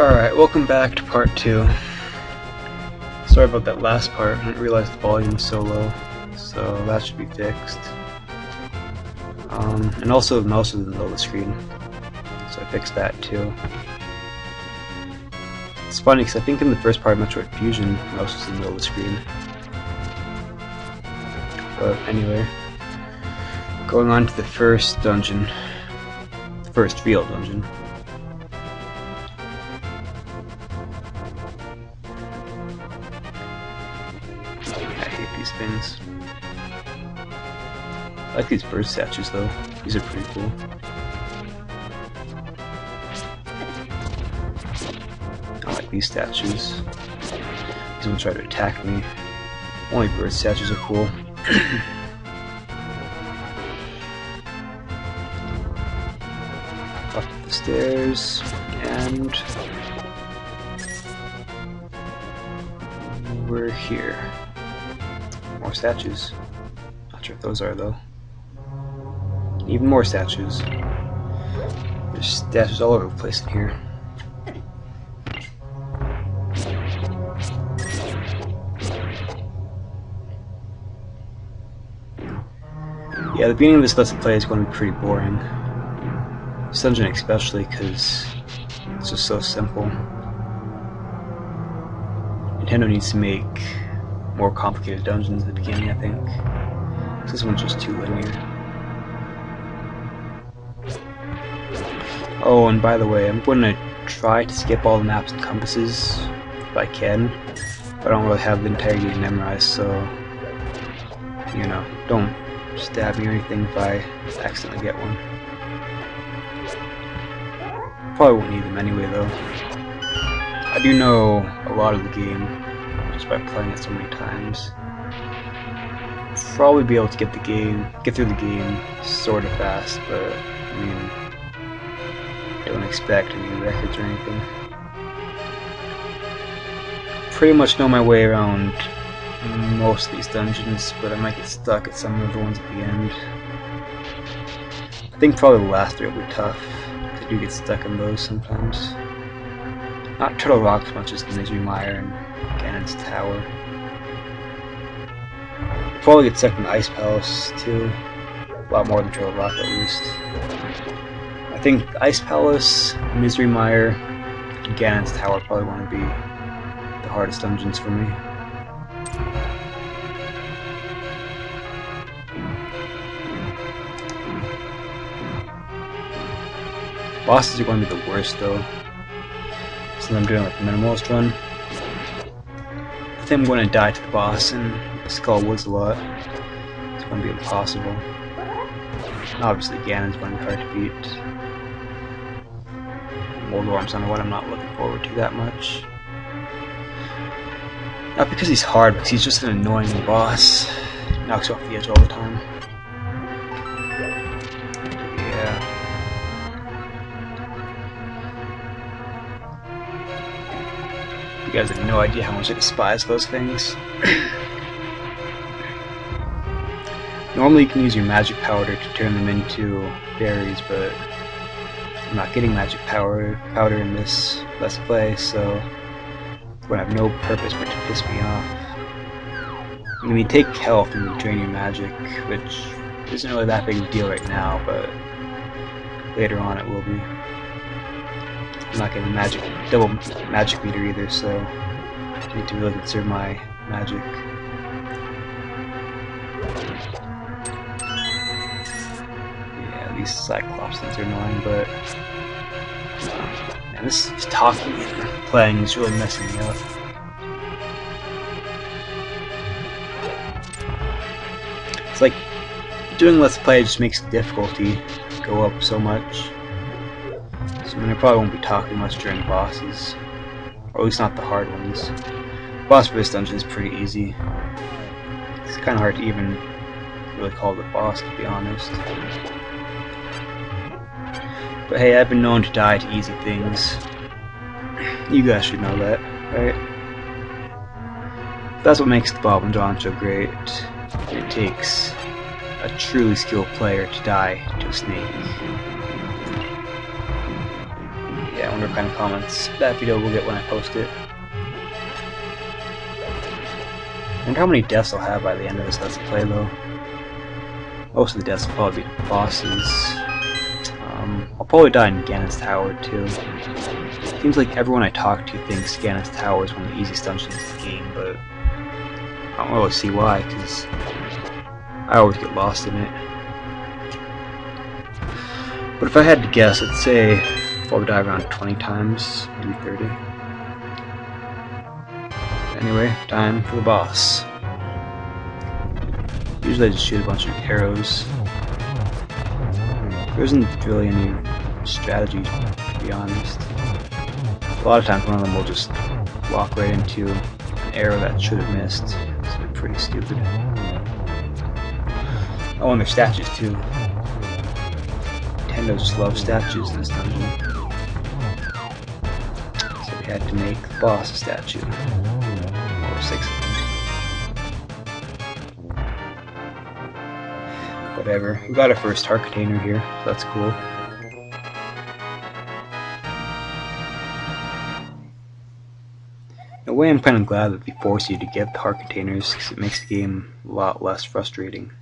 Alright, welcome back to part 2. Sorry about that last part, I didn't realize the volume was so low, so that should be fixed. And also the mouse was in the middle of the screen, so I fixed that too. It's funny because I think in the first part of Metroid Fusion, the mouse was in the middle of the screen. But anyway, going on to the first dungeon, the first real dungeon. These things. I like these bird statues though. These are pretty cool. I like these statues. These ones try to attack me. Only bird statues are cool. Up the stairs and we're here. More statues. Not sure if those are though. Even more statues. There's statues all over the place in here. Yeah, the beginning of this Let's Play is going to be pretty boring. This dungeon especially because it's just so simple. Nintendo needs to make more complicated dungeons at the beginning, I think. This one's just too linear. Oh, and by the way, I'm going to try to skip all the maps and compasses if I can. But I don't really have the entire game memorized, so you know, don't stab me or anything if I accidentally get one. Probably won't need them anyway, though. I do know a lot of the game just by playing it so many times. Probably be able to get through the game sort of fast, but I mean, don't expect any records or anything. Pretty much know my way around most of these dungeons, but I might get stuck at some of the ones at the end. I think probably the last three will be tough, because I do get stuck in those sometimes. Not Turtle Rock as much as the Misery Mire and Ganon's Tower. Probably get stuck in the Ice Palace too. A lot more than Turtle Rock at least. I think Ice Palace, Misery Mire, and Ganon's Tower probably want to be the hardest dungeons for me. Bosses are going to be the worst though. Since I'm doing like a minimalist run. I think I'm going to die to the boss in Skull Woods a lot. It's going to be impossible. Obviously Ganon's going to be hard to beat. Moldorm's on what I'm not looking forward to that much. Not because he's hard, because he's just an annoying boss. He knocks you off the edge all the time. Yeah. You guys have no idea how much I despise those things. Normally you can use your magic powder to turn them into berries, but I'm not getting magic powder in this Let's Play, so it's going to have no purpose but to piss me off. I mean, you take health and you drain your magic, which isn't really that big a deal right now, but later on it will be. I'm not getting double magic meter either, so I need to really conserve my magic. Yeah, these Cyclops things are annoying, but man, this talking and playing is really messing me up. It's like doing Let's Play just makes the difficulty go up so much. So I mean, I probably won't be talking much during bosses, or at least not the hard ones. The boss for this dungeon is pretty easy. It's kind of hard to even really call it a boss, to be honest. But hey, I've been known to die to easy things. You guys should know that, right? That's what makes the Bob and John show great. It takes a truly skilled player to die to a snake. Yeah, wonder what kind of comments that video will get when I post it. I wonder how many deaths I'll have by the end of this Let's Play, though. Most of the deaths will probably be bosses. I'll probably die in Ganon's Tower, too. Seems like everyone I talk to thinks Ganon's Tower is one of the easiest dungeons in the game, but I don't really see why, because I always get lost in it. But if I had to guess, I'd say I'll probably die around 20 times, maybe 30. Anyway, time for the boss. Usually I just shoot a bunch of arrows. There isn't really any strategy, to be honest. A lot of times one of them will just walk right into an arrow that should have missed, so they're pretty stupid. Oh, and there's statues too. Nintendo just loves statues in this dungeon. So we had to make the boss a statue. Or 6 of them. Whatever. We got our first heart container here, so that's cool. In a way, I'm kind of glad that they force you to get the heart containers, because it makes the game a lot less frustrating.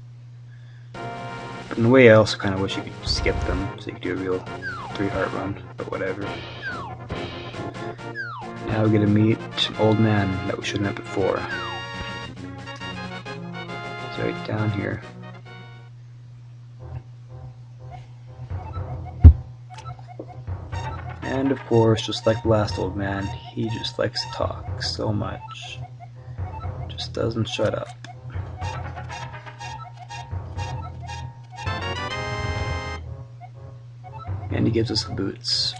But in a way, I also kind of wish you could skip them, so you could do a real 3-heart run, but whatever. Now we get to meet an old man that we shouldn't have before. It's right down here. And of course, just like the last old man, he just likes to talk so much. Just doesn't shut up. And he gives us the boots.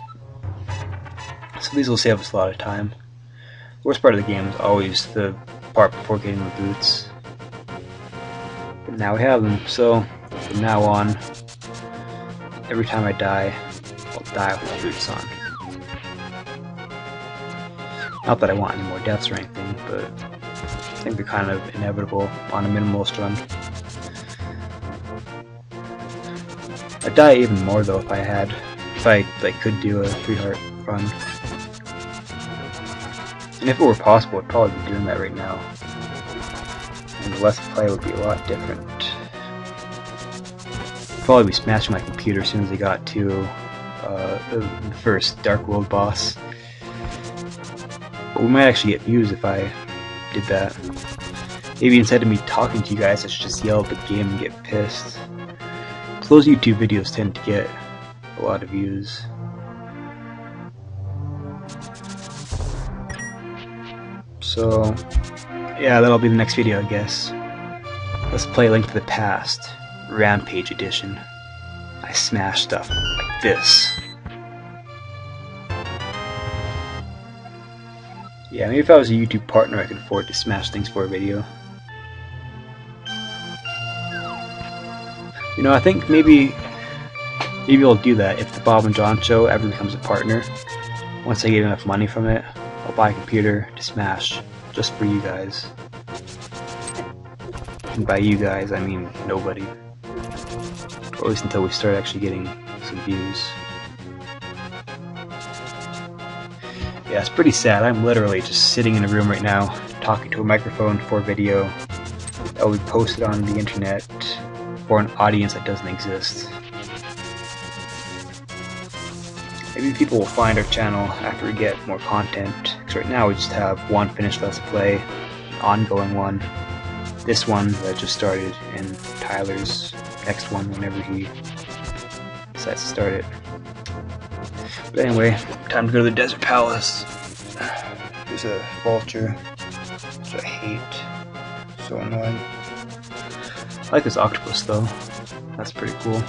So these will save us a lot of time. The worst part of the game is always the part before getting the boots. But now we have them, so from now on, every time I die, I'll die with the boots on. Not that I want any more deaths or anything, but I think they're kind of inevitable on a minimalist run. I'd die even more though if I could do a 3-heart run. And if it were possible, I'd probably be doing that right now. And the Let's Play would be a lot different. I'd probably be smashing my computer as soon as I got to the first Dark World boss. But we might actually get views if I did that. Maybe instead of me talking to you guys, I should just yell at the game and get pissed. So those YouTube videos tend to get a lot of views. So, yeah, that'll be the next video, I guess. Let's play Link to the Past, Rampage Edition. I smash stuff like this. Yeah, maybe if I was a YouTube partner, I could afford to smash things for a video. You know, I think maybe I'll do that if the Bob and John Show ever becomes a partner. Once I get enough money from it, I'll buy a computer to smash just for you guys. And by you guys, I mean nobody. Or at least until we start actually getting some views. Yeah, it's pretty sad. I'm literally just sitting in a room right now, talking to a microphone for a video that will be posted on the internet for an audience that doesn't exist. Maybe people will find our channel after we get more content, because right now we just have one finished Let's Play, an ongoing one, this one that just started, and Tyler's next one whenever he decides to start it. But anyway, time to go to the Desert Palace. There's a vulture, which I hate. So annoying. I like this octopus though. That's pretty cool.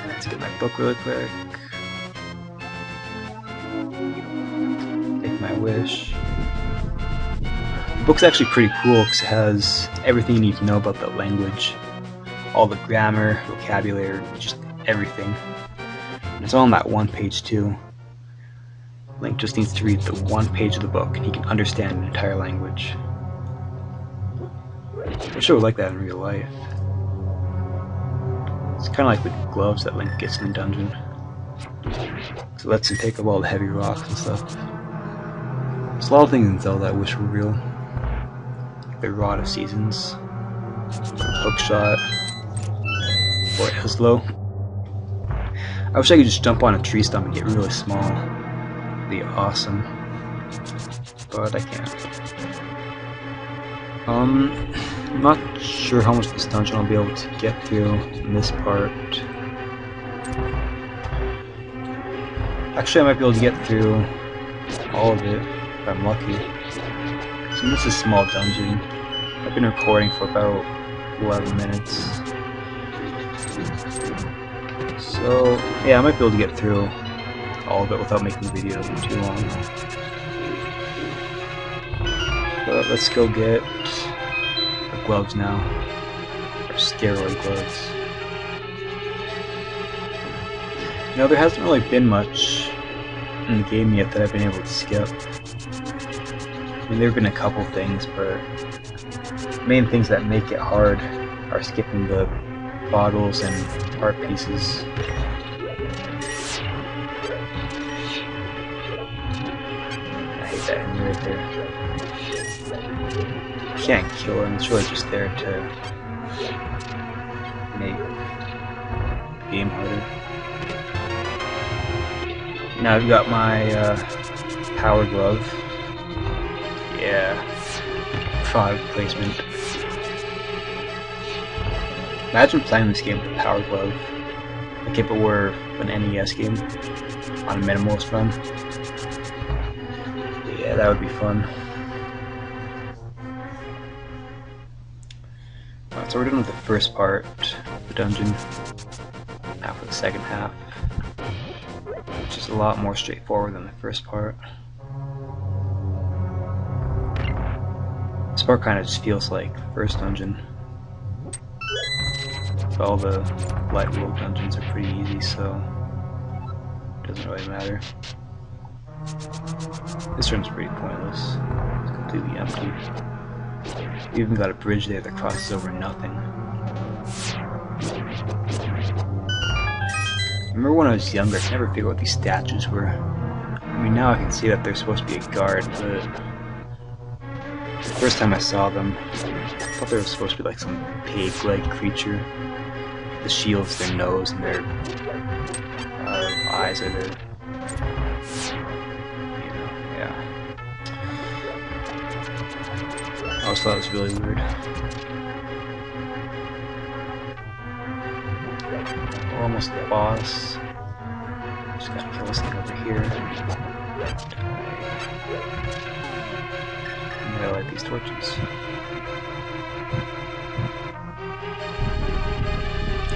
Let's get my book really quick. Take my wish. The book's actually pretty cool because it has everything you need to know about that language. All the grammar, vocabulary, just everything. And it's all on that one page too. Link just needs to read the one page of the book and he can understand an entire language. I wish I would like that in real life. It's kind of like the gloves that Link gets in the dungeon. So it lets him take up all the heavy rocks and stuff. There's a lot of things in Zelda I wish were real. The Rod of Seasons, Hookshot, or Islo. I wish I could just jump on a tree stump and get really small. It'd be awesome. But I can't. I'm not sure how much of this dungeon I'll be able to get through in this part. Actually, I might be able to get through all of it if I'm lucky. So this is a small dungeon. I've been recording for about 11 minutes. So, yeah, I might be able to get through all of it without making the video too long. But let's go get our gloves now. Our steroid gloves. You know, there hasn't really been much in the game yet that I've been able to skip. I mean, there have been a couple things, but the main things that make it hard are skipping the bottles and art pieces. I hate that enemy right there. You can't kill him, it's really just there to make the game harder. Now I've got my power glove. Yeah, product placement. Imagine playing this game with a power glove, like if it were an NES game on a minimalist run. Yeah, that would be fun. Alright, so we're done with the first part of the dungeon. Now for the second half, which is a lot more straightforward than the first part. This part kind of just feels like the first dungeon. All the light world dungeons are pretty easy, so it doesn't really matter. This room's pretty pointless. It's completely empty. We even got a bridge there that crosses over nothing. I remember when I was younger, I could never figure out what these statues were. I mean, now I can see that they're supposed to be a guard, but the first time I saw them, I thought they were supposed to be like some pig-like creature. The shield's their nose and their eyes are their, yeah. I always thought it was really weird. We're almost at the boss. Just gotta kill this thing over here. I'm gonna light these torches.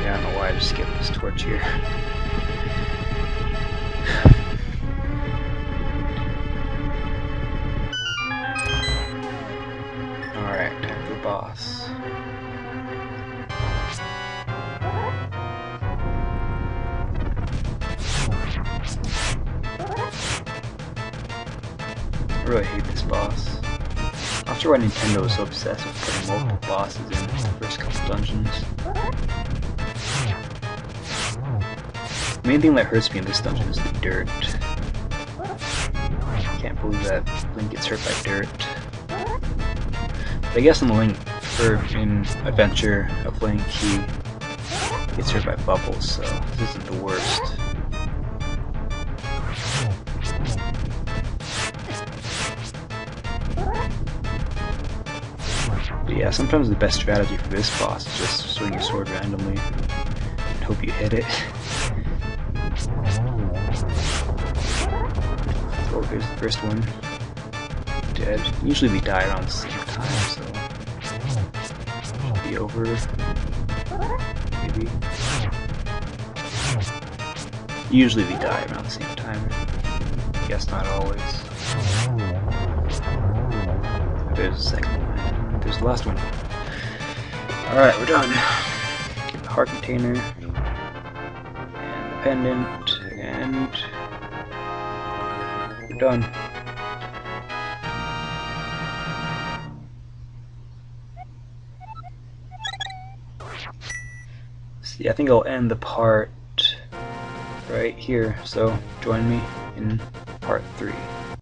Yeah, I don't know why I just skipped this torch here. Alright, time for the boss. I really hate this boss. I'm not sure why Nintendo is so obsessed with putting multiple bosses in the first couple dungeons. The main thing that hurts me in this dungeon is the dirt. I can't believe that Link gets hurt by dirt. But I guess in Adventure of Link, he gets hurt by bubbles, so this isn't the worst. But yeah, sometimes the best strategy for this boss is just swing your sword randomly and hope you hit it. Oh, here's the first one. Dead. Usually we die around the same time, so should be over. Maybe. Usually we die around the same time. Guess not always. There's the second one. There's the last one. Alright, we're done. Get the heart container. And the pendant. And we're done. yeah, I think I'll end the part right here. So join me in part 3.